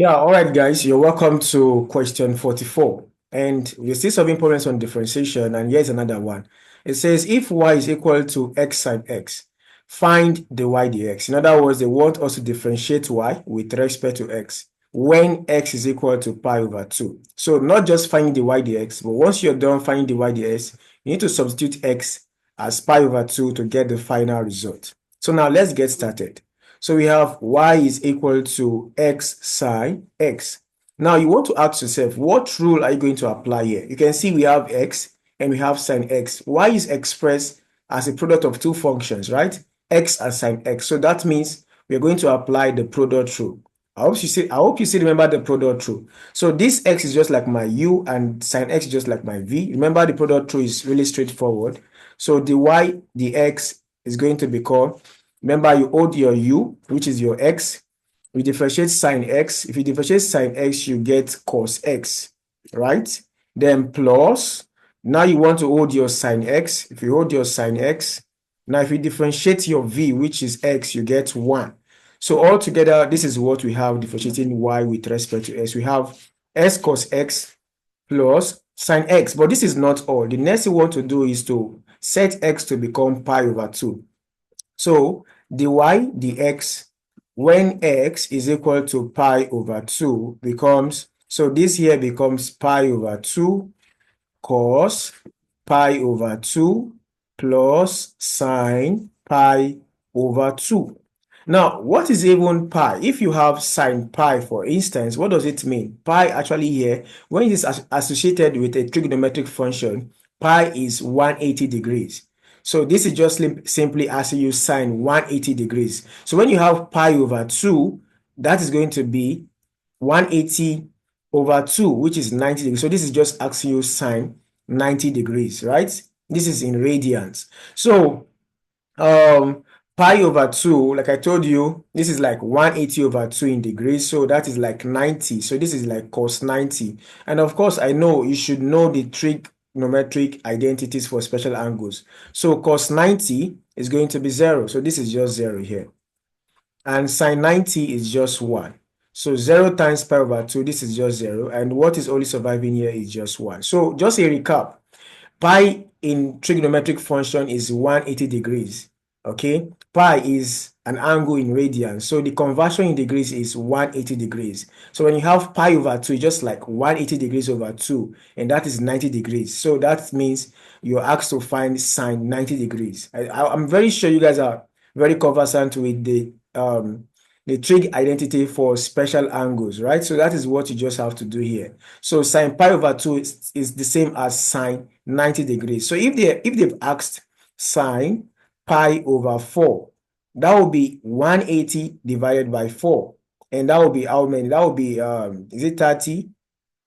Yeah, all right, guys, you're welcome to question 44. And we're still solving problems on differentiation, and here's another one. It says if y is equal to x sine x, find the y dx. In other words, they want us to differentiate y with respect to x when x is equal to pi over 2. So not just finding the y dx, but once you're done finding the y dx, you need to substitute x as pi over 2 to get the final result. So now let's get started. So we have y is equal to x sine x. Now you want to ask yourself, what rule are you going to apply here? You can see we have x and we have sine x. Y is expressed as a product of two functions, right? X and sine x. So that means we're going to apply the product rule. I hope you still remember the product rule. So this x is just like my u and sine x is just like my v. Remember the product rule is really straightforward. So the y, the x is going to become, remember, you hold your u, which is your x. We differentiate sine x. If you differentiate sine x, you get cos x, right? Then plus, now you want to hold your sine x. If you hold your sine x, now if you differentiate your v, which is x, you get 1. So altogether, this is what we have differentiating y with respect to x. We have s cos x plus sine x. But this is not all. The next thing we want to do is to set x to become pi over 2. So dy dx when x is equal to pi over 2 becomes, so this here becomes pi over 2 cos pi over 2 plus sine pi over 2. Now, what is even pi? If you have sine pi, for instance, what does it mean? Pi actually here, when it is associated with a trigonometric function, pi is 180 degrees. So this is just simply asking you sine 180 degrees. So when you have pi over 2, that is going to be 180 over 2, which is 90 degrees. So this is just asking you sine 90 degrees, right? This is in radians. So pi over 2, like I told you, this is like 180 over 2 in degrees. So that is like 90. So this is like cos 90. And of course, I know you should know the trigonometric identities for special angles. So cos 90 is going to be 0. So this is just 0 here. And sine 90 is just 1. So 0 times pi over 2, this is just 0. And what is only surviving here is just 1. So just a recap. Pi in trigonometric function is 180 degrees. Okay, pi is an angle in radians, so the conversion in degrees is 180 degrees. So when you have pi over 2, it's just like 180 degrees over 2, and that is 90 degrees. So that means you're asked to find sine 90 degrees. I'm very sure you guys are very conversant with the trig identity for special angles, right? So that is what you just have to do here. So sine pi over 2 is the same as sine 90 degrees. So if they've asked sine pi over 4, that will be 180 divided by 4. And that will be how many? That will be, is it 30?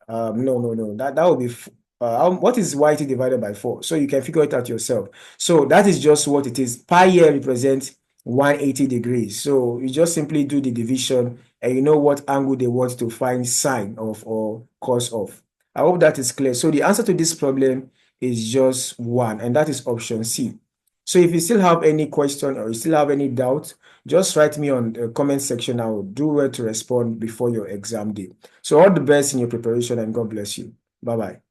No. That will be, what is YT divided by 4? So you can figure it out yourself. So that is just what it is. Pi here represents 180 degrees. So you just simply do the division and you know what angle they want to find sine of or cos of. I hope that is clear. So the answer to this problem is just 1, and that is option C. So if you still have any question or you still have any doubt, just write me on the comment section. I will do well to respond before your exam day. So all the best in your preparation, and God bless you. Bye-bye.